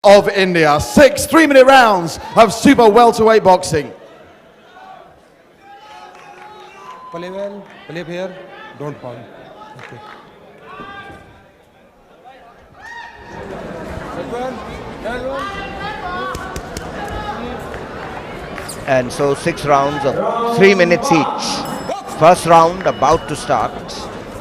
of India. 6 3-minute rounds of super welterweight boxing. Play well, play fair, don't foul. Okay. And so 6 rounds of 3 minutes each. First round about to start.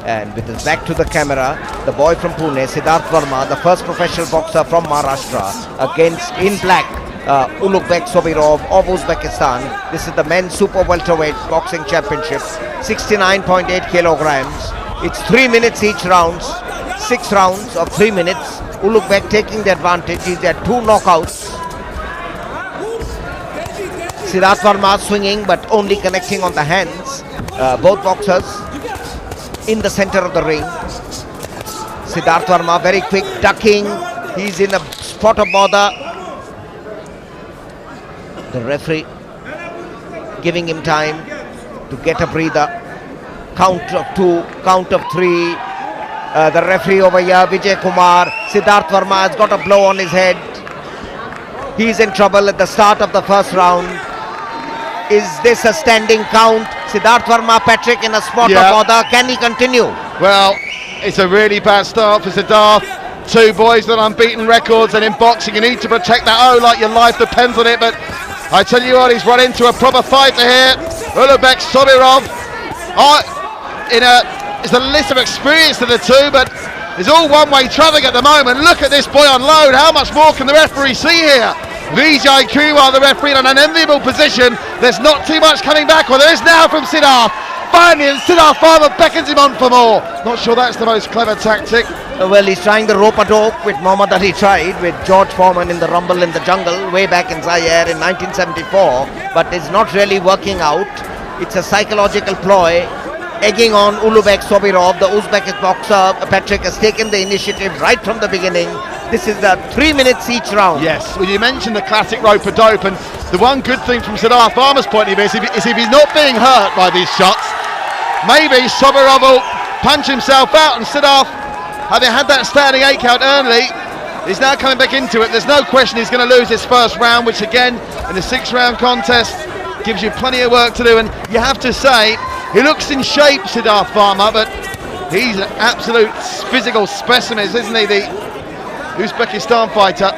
And with his back to the camera, the boy from Pune, Siddharth Verma, the first professional boxer from Maharashtra, against, in black, Uzbek Sobirov of Uzbekistan. This is the men's super welterweight boxing championship, 69.8 kilograms. It's 3 minutes each rounds, 6 rounds of 3 minutes. Uzbek taking the advantage. He's at 2 knockouts. Siddharth Verma swinging but only connecting on the hands. Both boxers in the center of the ring. Siddharth Verma very quick, ducking. He's in a spot of bother. The referee giving him time to get a breather. Count of 2, count of 3. The referee over here, Vijay Kumar. Siddharth Verma has got a blow on his head. He's in trouble at the start of the first round. Is this a standing count? Siddharth Verma, Patrick, in a spot of bother. Can he continue? Well, it's a really bad start for Siddharth. 2 boys with unbeaten records, and in boxing you need to protect that O like your life depends on it. But I tell you what, he's run into a proper fighter here. Uzbek Sobirov. It's a list of experience to the 2, but it's all one-way traffic at the moment. Look at this boy unload. How much more can the referee see here? Vijay Kumar, the referee, in an enviable position. There's not too much coming back. Well, there is now from Siddharth. Finally, and Siddharth Verma beckons him on for more. Not sure that's the most clever tactic. Well, he's trying the rope-a-dope with Muhammad Ali tried with George Foreman in the Rumble in the Jungle way back in Zaire in 1974, but it's not really working out. It's a psychological ploy, egging on Uzbek Sobirov. The Uzbek boxer, Patrick, has taken the initiative right from the beginning. This is the 3 minutes each round. Yes, well, you mentioned the classic rope-a-dope, and the one good thing from Siddharth Verma's point of view is if he's not being hurt by these shots, maybe Sobirov will punch himself out, and Siddharth, having had that standing 8 count early, is now coming back into it. There's no question he's going to lose his first round, which again, in a 6-round contest, gives you plenty of work to do. And you have to say, he looks in shape, Siddharth Verma, but he's an absolute physical specimen, isn't he, the Uzbekistan fighter?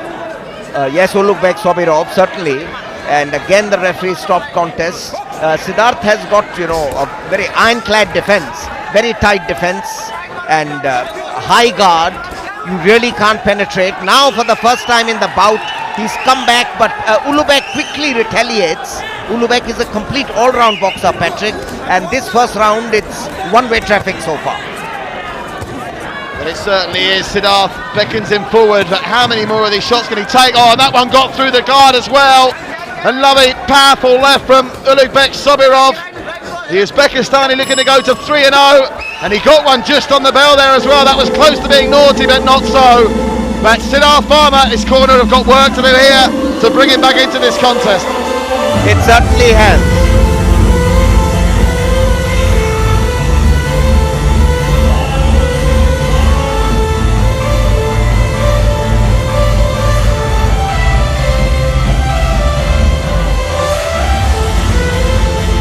Yes, Uzbek Sobirov, certainly. And again, the referee stopped contest. Siddharth has got, a very ironclad defense, very tight defense, and high guard. You really can't penetrate. Now, for the first time in the bout, he's come back, but Uzbek quickly retaliates. Uzbek is a complete all-round boxer, Patrick, and this first round, it's one-way traffic so far. But it certainly is. Siddharth beckons him forward, but how many more of these shots can he take? Oh, and that one got through the guard as well. A lovely, powerful left from Uzbek Sobirov. The Uzbekistani looking to go to 3-0, and he got one just on the bell there as well. That was close to being naughty, but not so. But Siddharth Verma, his corner, have got work to do here to bring him back into this contest. It certainly has.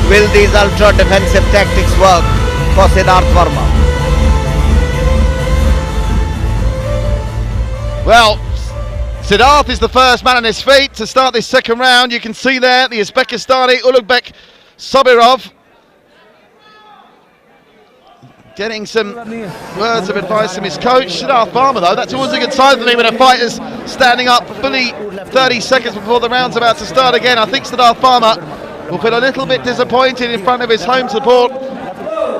Will these ultra-defensive tactics work for Siddharth Verma? Well, Siddharth is the first man on his feet to start this second round. You can see there the Uzbekistani Uzbek Sobirov getting some words of advice from his coach. Siddharth Verma, though, that's always a good sign for me when a fighter's standing up fully 30 seconds before the round's about to start again. I think Siddharth Verma will feel a little bit disappointed in front of his home support.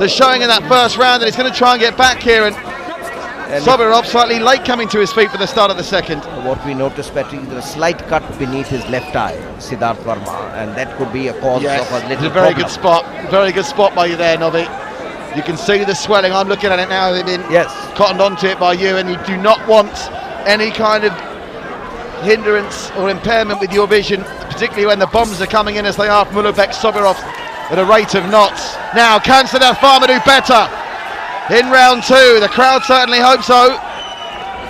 The showing in that first round, and he's going to try and get back here. And Sobirov slightly late coming to his feet for the start of the second. What we noticed, Patrick, is a slight cut beneath his left eye, Siddharth Verma, and that could be a cause of a little problem. Very good spot by you there, Nobby. You can see the swelling. I'm looking at it now. They've been cottoned onto it by you, and you do not want any kind of hindrance or impairment with your vision, particularly when the bombs are coming in as they are from Uzbek Sobirov at a rate of knots. Now, can Siddharth Verma do better in round 2? The crowd certainly hope so.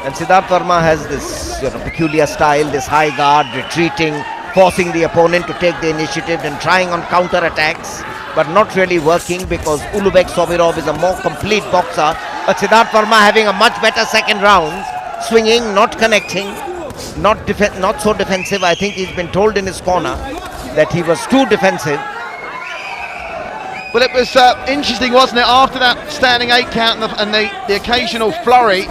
And Siddharth Verma has this peculiar style, this high guard, retreating, forcing the opponent to take the initiative and trying on counter attacks, but not really working because Uzbek Sobirov is a more complete boxer. But Siddharth Verma having a much better second round, swinging, not connecting, not so defensive. I think he's been told in his corner that he was too defensive. Well, it was interesting, wasn't it? After that standing 8 count and the occasional flurry,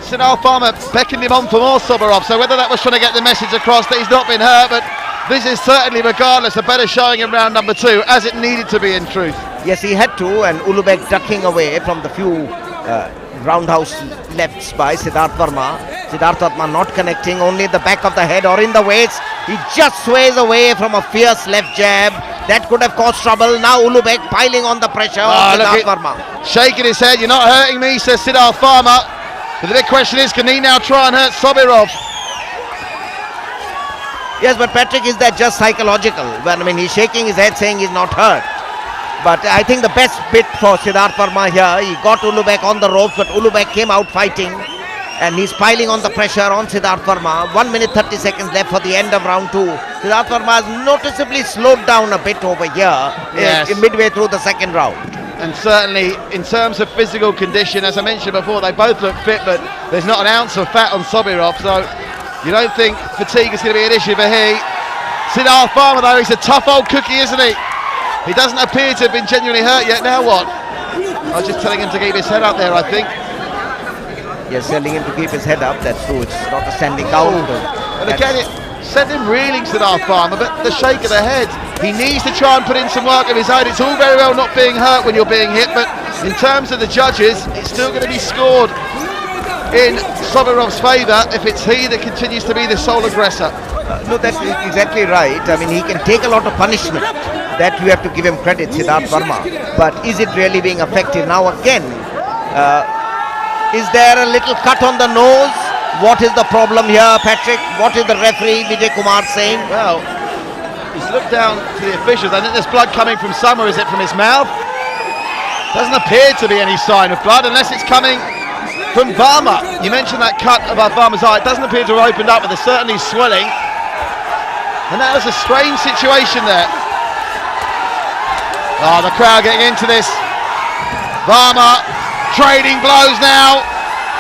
Siddharth Verma beckoned him on for more Sobirov. So whether that was trying to get the message across that he's not been hurt, but this is certainly, regardless, a better showing in round number 2, as it needed to be in truth. Yes, he had to, and Uzbek ducking away from the few roundhouse lefts by Siddharth Verma. Siddharth Verma not connecting, only the back of the head or in the waist. He just sways away from a fierce left jab. That could have caused trouble. Now Uzbek piling on the pressure on Siddharth Verma. Shaking his head, "You're not hurting me," says Siddharth Verma. But the big question is, can he now try and hurt Sobirov? Yes, but Patrick, is that just psychological? Well, I mean, he's shaking his head saying he's not hurt. But I think the best bit for Siddharth Verma here, he got Uzbek on the ropes, but Uzbek came out fighting. And he's piling on the pressure on Siddharth Verma. 1 minute 30 seconds left for the end of round 2. Siddharth Verma has noticeably slowed down a bit over here, midway through the second round. And certainly, in terms of physical condition, as I mentioned before, they both look fit, but there's not an ounce of fat on Sobirov, so you don't think fatigue is going to be an issue for he. Siddharth Verma, though, he's a tough old cookie, isn't he? He doesn't appear to have been genuinely hurt yet. Now what? I was just telling him to keep his head up there, I think. Yes, telling him to keep his head up, that's true. It's not a standing down. And again, it sent him reeling, Siddharth Verma, but the shake of the head. He needs to try and put in some work of his own. It's all very well not being hurt when you're being hit, but in terms of the judges, it's still going to be scored in Sobirov's favour if it's he that continues to be the sole aggressor. No, that's exactly right. I mean, he can take a lot of punishment. That you have to give him credit, Siddharth Verma. But is it really being effective? Now again, is there a little cut on the nose? What is the problem here, Patrick? What is the referee, Vijay Kumar, saying? Well, he's looked down to the officials. I think there's blood coming from somewhere. Is it from his mouth? Doesn't appear to be any sign of blood unless it's coming from Verma. You mentioned that cut above Verma's eye. It doesn't appear to have opened up, but there's certainly swelling. And that was a strange situation there. Oh, the crowd getting into this. Verma trading blows now.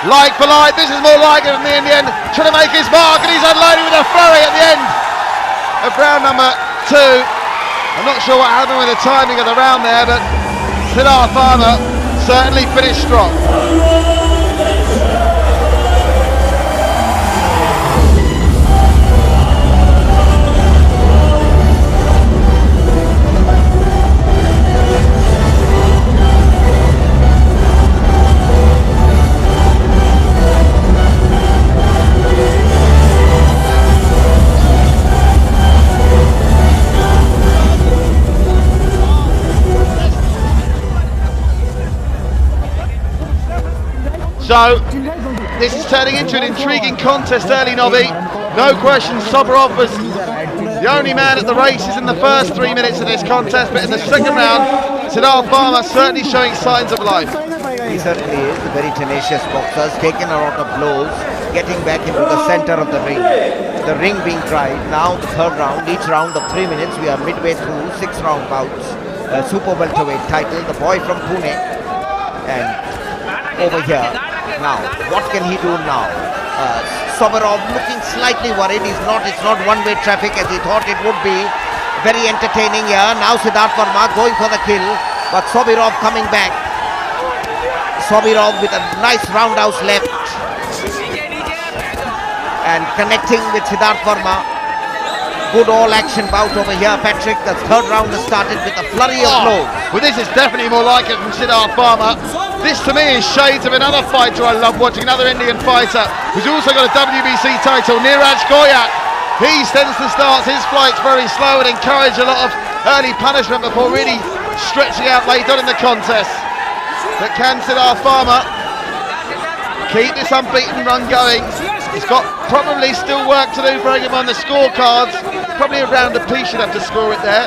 Like for like, this is more like it than the Indian trying to make his mark, and he's unloading with a flurry at the end of round number 2. I'm not sure what happened with the timing of the round there, but Siddharth Verma certainly finished strong. So, this is turning into an intriguing contest early, Nobby. No question, Sobirov was the only man at the races in the first 3 minutes of this contest, but in the second round, Siddharth Verma certainly showing signs of life. He certainly is a very tenacious boxer, has taken a lot of blows, getting back into the center of the ring. The ring being tried. Now the third round, each round of 3 minutes. We are midway through 6-round bouts. Super welterweight title, the boy from Pune. And over here. Now, what can he do now? Sobirov looking slightly worried. It's not one-way traffic as he thought it would be. Very entertaining here. Now Siddharth Verma going for the kill, but Sobirov coming back. Sobirov with a nice roundhouse left and connecting with Siddharth Verma. Good all-action bout over here, Patrick. The third round has started with a flurry of blows. Well, this is definitely more like it from Siddharth Verma. This to me is shades of another fighter I love watching, another Indian fighter who's also got a WBC title, Niraj Goyak. He tends to start his flights very slow and encourage a lot of early punishment before really stretching out late on in the contest. But can Siddharth Verma keep this unbeaten run going? He's got probably still work to do for him on the scorecards. Probably a round apiece should have to score it there.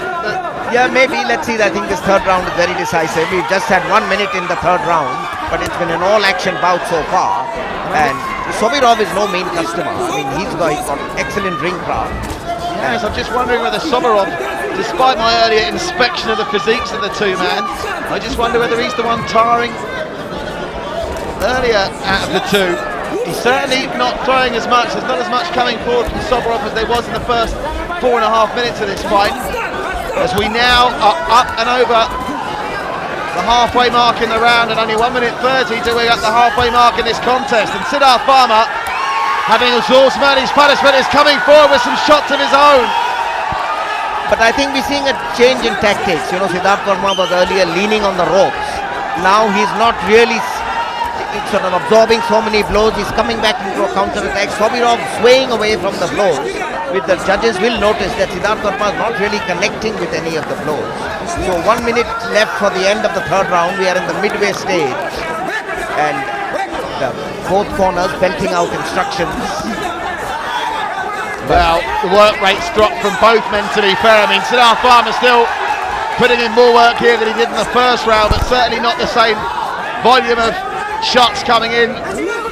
Yeah, maybe. Let's see. I think this third round is very decisive. We've just had 1 minute in the third round, but it's been an all-action bout so far. And Sobirov is no mean customer. I mean, he's got excellent ring craft. Yes, I'm just wondering whether Sobirov, despite my earlier inspection of the physiques of the two man, I just wonder whether he's the one tiring earlier out of the two. He's certainly not throwing as much. There's not as much coming forward from Sobirov as there was in the first 4.5 minutes of this fight. As we now are up and over the halfway mark in the round, and only 1 minute 30 till we're at the halfway mark in this contest. And Siddharth Varma, having exhausted his punishment, is coming forward with some shots of his own. But I think we're seeing a change in tactics. You know, Siddharth Varma was earlier leaning on the ropes. Now he's not really sort of absorbing so many blows. He's coming back into a counter-attack. Sobirov swaying away from the blows. With the judges will notice that Siddharth Varma is not really connecting with any of the blows. So 1 minute left for the end of the third round. We are in the midway stage. And both corners belting out instructions. Well, the work rate's dropped from both men, to be fair. I mean, Siddharth Varma still putting in more work here than he did in the first round, but certainly not the same volume of shots coming in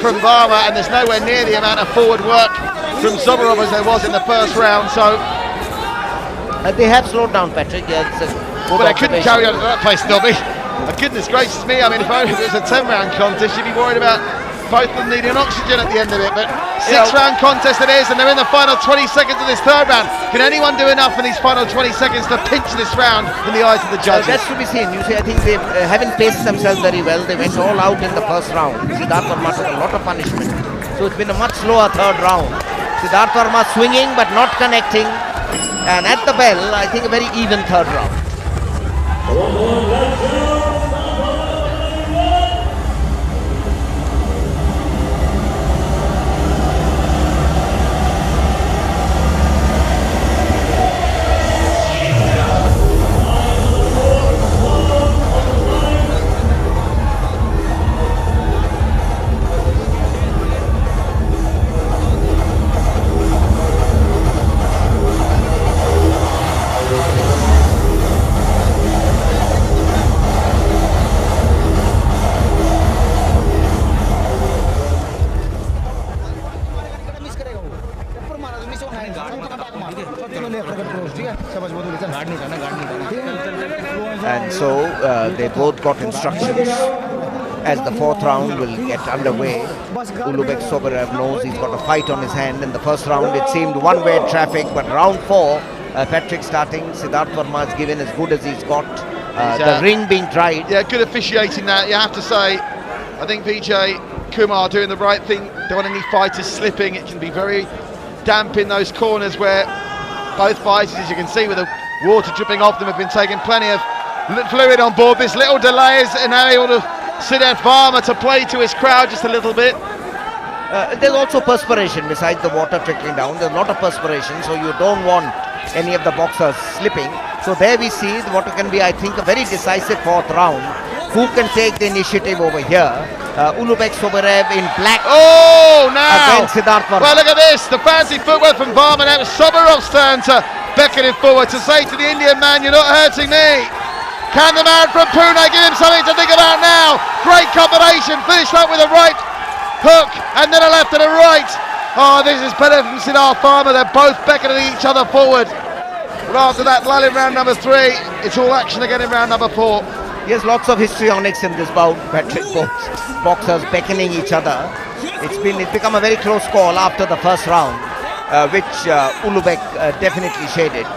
from Varma, and there's nowhere near the amount of forward work from Sobirov as there was in the first round. So they have slowed down, Patrick. Yeah, but they couldn't carry on at that pace, Nobby. Goodness gracious me, I mean, if it was a 10-round contest, you'd be worried about both of them needing oxygen at the end of it. But 6-round contest it is, and they're in the final 20 seconds of this third round. Can anyone do enough in these final 20 seconds to pinch this round in the eyes of the judges? That's to be seen. You see, I think they haven't paced themselves very well. They went all out in the first round. Siddharth Varma took a lot of punishment. So it's been a much slower third round. Siddharth Varma swinging but not connecting. And at the bell, I think a very even third round. And so they both got instructions as the fourth round will get underway. Uzbek Sobirov knows he's got a fight on his hand. In the first round it seemed one-way traffic, but round 4, Patrick starting, Siddharth Varma has given as good as he's got. The ring being tried. Yeah, good officiating that, you have to say. I think Vijay Kumar doing the right thing. Don't want any fighters slipping. It can be very damp in those corners where both fighters, as you can see with the water dripping off them, have been taking plenty of fluid on board. This little delay is able to Siddharth Varma to play to his crowd just a little bit. There's also perspiration besides the water trickling down. There's a lot of perspiration, so you don't want any of the boxers slipping. So there we see what can be, I think, a very decisive fourth round. Who can take the initiative over here? Uzbek Sobirov in black. Oh, now! Against Siddharth Varma. Well, look at this. The fancy footwork from Varma. Now it's Sobirov's turn to beckon him forward, to say to the Indian man, you're not hurting me. Can the man from Pune give him something to think about now? Great combination. Finished up with a right hook and then a left and a right. Oh, this is better from Siddharth Varma. They're both beckoning each other forward. But after that lull in round number 3, it's all action again in round number 4. Yes, lots of histrionics in this bout, Patrick. Both boxers beckoning each other. It's become a very close call after the first round, which Uzbek definitely shaded.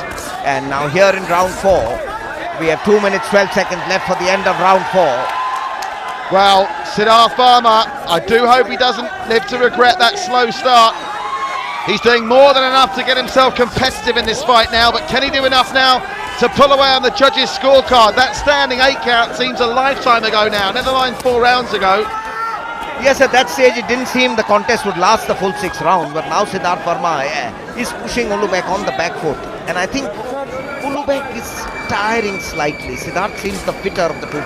And now here in round 4, we have 2 minutes 12 seconds left for the end of round 4. Well, Siddharth Varma, I do hope he doesn't live to regret that slow start. He's doing more than enough to get himself competitive in this fight now, but can he do enough now to pull away on the judges' scorecard? That standing 8 count seems a lifetime ago now, never mind 4 rounds ago. Yes, at that stage it didn't seem the contest would last the full 6 rounds, but now Siddharth Varma is pushing Uzbek on the back foot, and I think Uzbek is tiring slightly. Siddharth seems the fitter of the two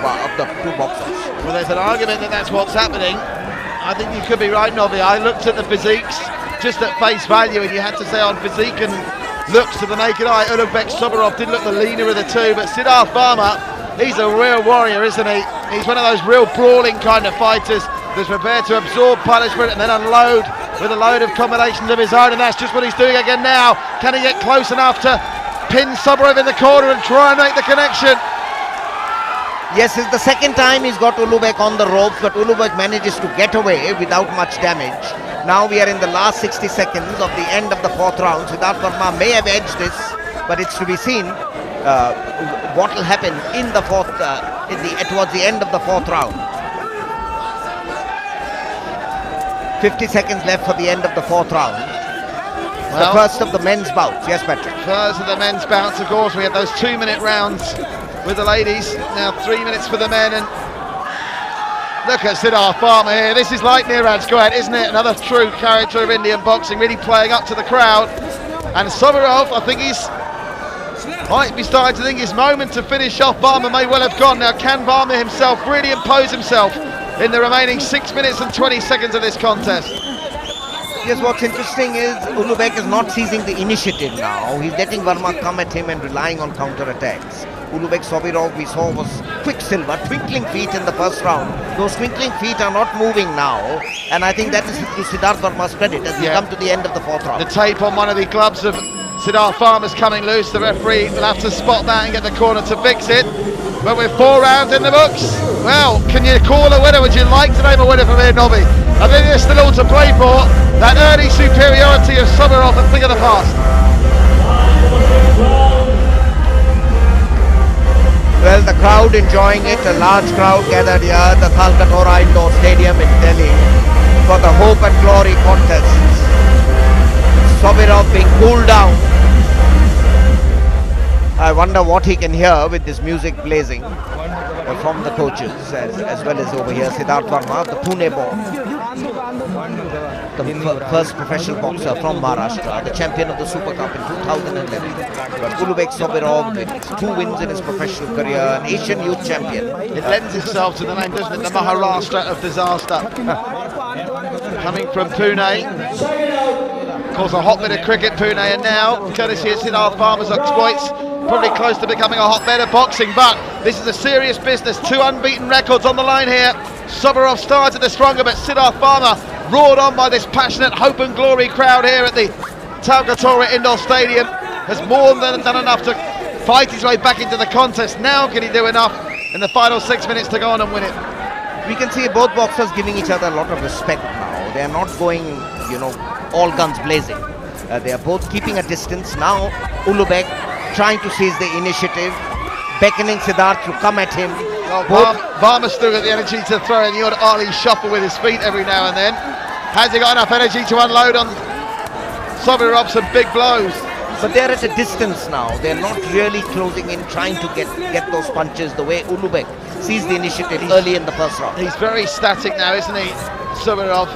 boxers. Well, there's an argument that that's what's happening. I think you could be right, Novi. I looked at the physiques just at face value, and you had to say on physique and looks to the naked eye, Uzbek Sobirov did look the leaner of the two, but Siddharth Varma, he's a real warrior, isn't he? He's one of those real brawling kind of fighters. that's prepared to absorb punishment and then unload with a load of combinations of his own, and that's just what he's doing again now. Can he get close enough to pin Soborov in the corner and try and make the connection? Yes, it's the second time he's got Uzbek on the ropes, but Uzbek manages to get away without much damage. Now we are in the last 60 seconds of the end of the fourth round. Siddharth Varma may have edged this, but it's to be seen what will happen in the fourth, towards the end of the fourth round. 50 seconds left for the end of the fourth round. Well, the first of the men's bouts. Yes, Patrick. First of the men's bouts, of course. We had those 2-minute rounds with the ladies. Now 3 minutes for the men, and look at Siddharth Varma here. This is like Niraj Goyat, isn't it? Another true character of Indian boxing, really playing up to the crowd. And Soborov, I think might be starting to think his moment to finish off Varma may well have gone. Now, can Varma himself really impose himself in the remaining 6 minutes and 20 seconds of this contest? Yes, what's interesting is Uzbek is not seizing the initiative now. He's letting Varma come at him and relying on counter-attacks. Uzbek Sobirov we saw was quicksilver, twinkling feet in the first round. Those twinkling feet are not moving now, and I think that is to Siddharth Varma's credit as we come to the end of the fourth round. The tape on one of the gloves of Siddharth Varma's coming loose. The referee will have to spot that and get the corner to fix it. But with 4 rounds in the books, well, can you call a winner? Would you like to name a winner from here, Nobby? I think there's still all to play for. That early superiority of Soborov, a thing of the past. Well, the crowd enjoying it, a large crowd gathered here at the Talkatora Indoor Stadium in Delhi for the Hope and Glory contests. Soborov being cooled down. I wonder what he can hear with this music blazing from the coaches, as well as over here Siddharth Varma, the Pune born, the first professional boxer from Maharashtra, the champion of the Super Cup in 2011. But Uzbek Soborov with 2 wins in his professional career, an Asian youth champion. It lends itself to the name, doesn't it? The Maharashtra of disaster. Coming from Pune. Of course, a hotbed of cricket, Pune, and now, courtesy of Siddharth Varma's exploits, probably close to becoming a hotbed of boxing. But this is a serious business. 2 unbeaten records on the line here. Soborov started the stronger, but Siddharth Varma roared on by this passionate Hope and Glory crowd here at the Talkatora Indoor Stadium. Has more than done enough to fight his way back into the contest. Now can he do enough in the final 6 minutes to go on and win it? We can see both boxers giving each other a lot of respect now. They are not going, all guns blazing. They are both keeping a distance. Now Uzbek trying to seize the initiative, beckoning Siddharth to come at him. Varma still got the energy to throw in the odd Ali shuffle with his feet every now and then. Has he got enough energy to unload on Soborov some big blows? But they're at a distance now. They're not really closing in, trying to get those punches the way Uzbek seized the initiative early in the first round. He's very static now, isn't he, Soborov?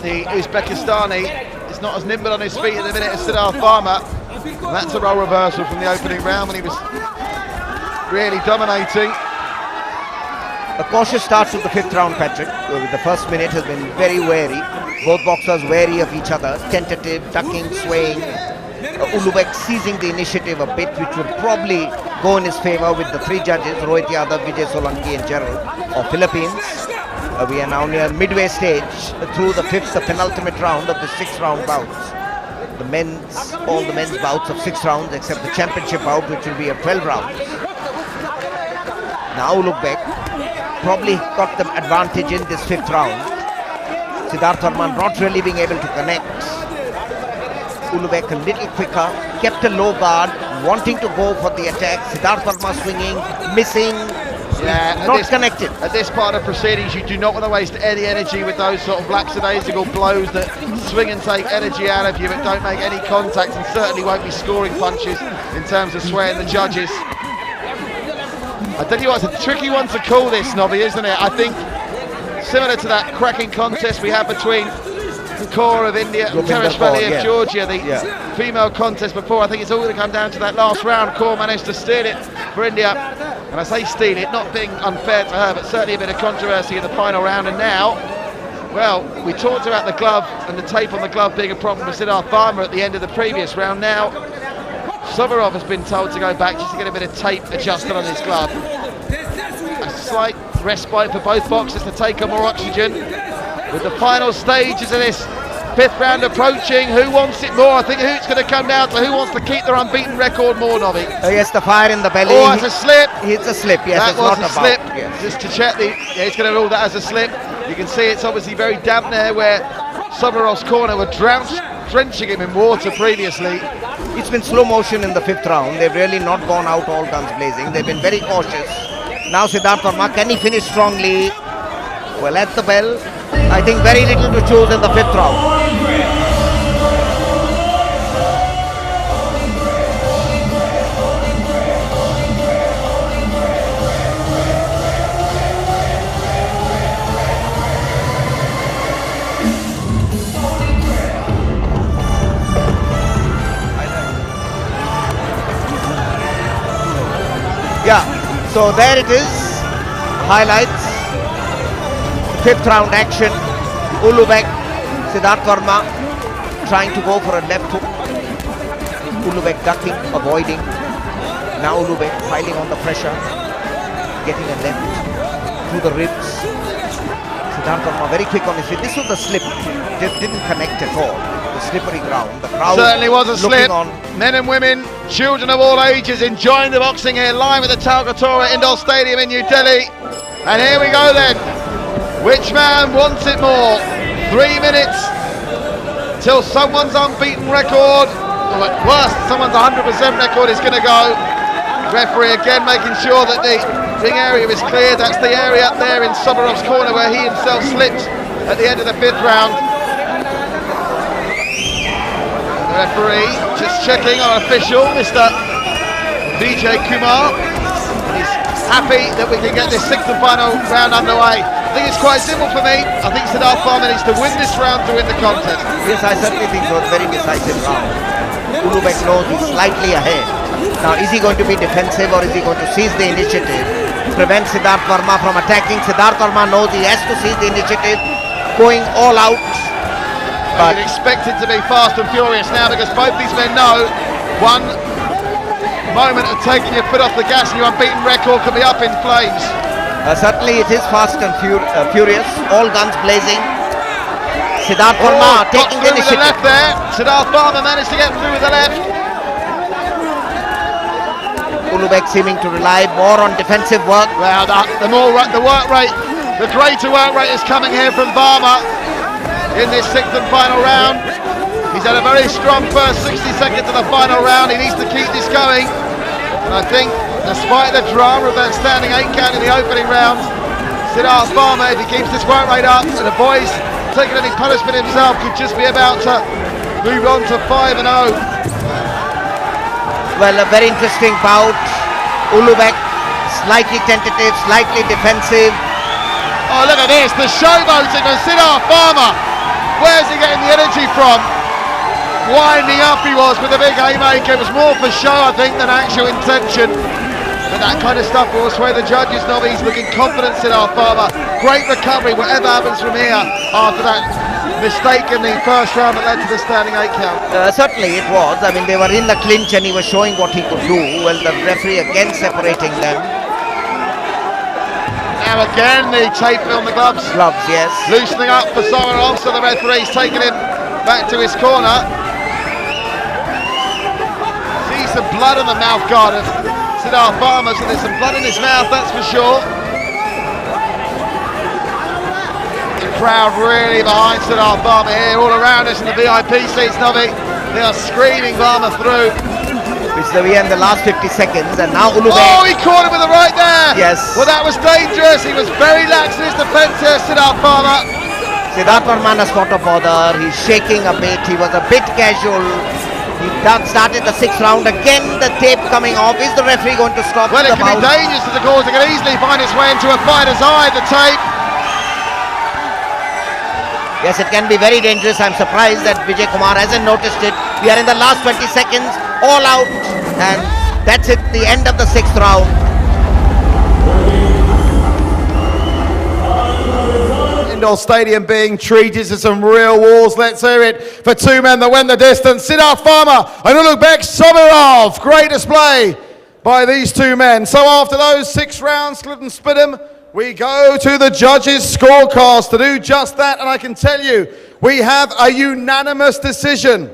The Uzbekistani is not as nimble on his feet at the minute as Siddharth Varma. And that's a role reversal from the opening round when he was really dominating. A cautious start to the 5th round, Patrick. The first minute has been very wary. Both boxers wary of each other, tentative, ducking, swaying. Uzbek seizing the initiative a bit, which would probably go in his favour with the 3 judges, Rohit Yadav, Vijay Solanki and Gerald of Philippines. We are now near midway stage through the 5th, the penultimate round of the 6th round bouts. All the men's bouts of 6 rounds except the championship bout, which will be of 12 rounds. Now Uzbek probably got the advantage in this 5th round. Siddharth Varma not really being able to connect. Uzbek a little quicker, kept a low guard, wanting to go for the attack. Siddharth Varma swinging, missing, not connected. At this part of proceedings, you do not want to waste any energy with those sort of lackadaisical blows that swing and take energy out of you but don't make any contact, and certainly won't be scoring punches in terms of swaying the judges. I tell you what, it's a tricky one to call this, Nobby, isn't it? I think similar to that cracking contest we had between Kaur of India and Narxlari of Georgia, the female contest before. I think it's all going to come down to that last round. Kaur managed to steal it for India, and I say steal it, not being unfair to her, but certainly a bit of controversy in the final round. And now, well, we talked about the glove and the tape on the glove being a problem with Siddharth Varma at the end of the previous round. Now Soborov has been told to go back just to get a bit of tape adjusted on his glove. A slight respite for both boxers to take on more oxygen. With the final stages of this 5th round approaching, who wants it more? I think it's going to come down to who wants to keep their unbeaten record more, Nobby. Yes, the fire in the belly. Oh, it's a slip. It's a slip, yes. That it's was not a slip. Yes. Just to check he's going to rule that as a slip. You can see it's obviously very damp there where Soborov's corner were drenching him in water previously. It's been slow motion in the 5th round. They've really not gone out all guns blazing. They've been very cautious. Now Siddharth Verma, can he finish strongly? Well, at the bell, I think very little to choose in the 5th round. Yeah, so there it is. Highlights. 5th round action. Uzbek, Siddharth Verma trying to go for a left hook. Uzbek ducking, avoiding. Now Uzbek piling on the pressure. Getting a left through the ribs. Siddharth Verma very quick on his feet. This was the slip. Just didn't connect at all. The slippery ground. The crowd certainly was a slip. On. Men and women, children of all ages enjoying the boxing here live at the Talgatora Indoor Stadium in New Delhi. And here we go then. Which man wants it more? 3 minutes till someone's unbeaten record, or at worst, someone's 100% record is going to go. Referee again making sure that the ring area is clear. That's the area up there in Soborov's corner where he himself slipped at the end of the 5th round. The referee just checking our official, Mr. Vijay Kumar. He's happy that we can get this 6th and final round underway. I think it's quite simple for me. I think Siddharth Verma needs to win this round to win the contest. Yes, I certainly think so. It's a very decisive round. Uzbek knows he's slightly ahead. Now, is he going to be defensive or is he going to seize the initiative? Prevent Siddharth Verma from attacking. Siddharth Verma knows he has to seize the initiative, going all out. But you'd expect it to be fast and furious now because both these men know one moment of taking your foot off the gas and your unbeaten record can be up in flames. Certainly it is fast and furious, all guns blazing. Siddharth Verma taking the initiative. With the left there. Siddharth Verma managed to get through with the left. Uzbek seeming to rely more on defensive work. Well, the work rate, the greater work rate is coming here from Verma in this 6th and final round. He's had a very strong first 60 seconds of the final round. He needs to keep this going. And I think, despite the drama of that standing 8 count in the opening round, Siddharth Verma, if he keeps this work rate up and avoids taking any punishment himself, could just be about to move on to 5-0. Well, a very interesting bout. Uzbek slightly tentative, slightly defensive. Oh, look at this, the showboating of Siddharth Verma. Where's he getting the energy from? Winding up he was with a big haymaker. It was more for show, I think, than actual intention. But that kind of stuff will sway the judges. Now he's looking confident, Siddharth Verma. Great recovery, whatever happens from here after that mistake in the first round that led to the standing 8 count. Certainly it was. I mean, they were in the clinch and he was showing what he could do. Well, the referee again separating them. Now again the tape on the gloves. Gloves, yes. Loosening up for Soborov, so the referee's taking him back to his corner. See some blood on the mouth guard of Siddharth Verma, so there's some blood in his mouth, that's for sure. The crowd really behind Siddharth Verma here, all around us in the VIP seats, Novi. They are screaming Verma through. Which we are in the last 50 seconds, and now Uzbek. Oh, he caught him with the right there. Yes. Well, that was dangerous. He was very lax in his defence here, Siddharth Verma. Siddharth Verma has caught a bother. He's shaking a bit. He was a bit casual. He started the 6th round. Again, the tape coming off. Is the referee going to stop? Well, it can be dangerous to the cause. It can easily find its way into a fighter's eye, the tape. Yes, it can be very dangerous. I'm surprised that Vijay Kumar hasn't noticed it. We are in the last 20 seconds, all out, and that's it, the end of the 6th round. Indoor Stadium being treated to some real wars. Let's hear it for two men that went the distance. Siddharth Verma and Uzbek Soborov. Great display by these two men. So after those 6 rounds, split 'em, We go to the judges' scorecards to do just that, and I can tell you, we have a unanimous decision.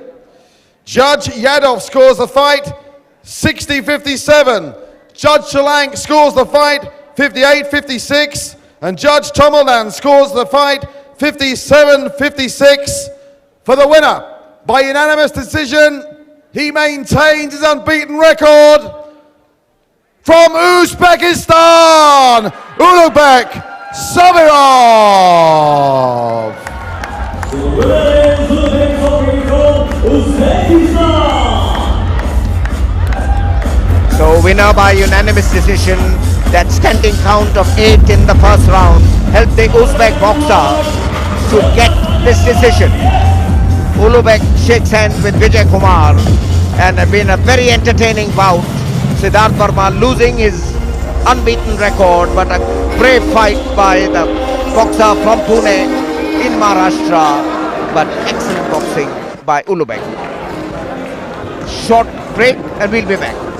Judge Yadov scores the fight 60-57. Judge Shalank scores the fight 58-56. And Judge Tomeldan scores the fight 57-56 for the winner. By unanimous decision, he maintains his unbeaten record from Uzbekistan, Uzbek Sabirov. So winner by unanimous decision. That standing count of 8 in the first round helped the Uzbek boxer to get this decision. Uzbek shakes hands with Vijay Kumar, and have been a very entertaining bout. Siddharth Verma losing his unbeaten record, but a brave fight by the boxer from Pune in Maharashtra, but excellent boxing by Uzbek. Short break and we'll be back.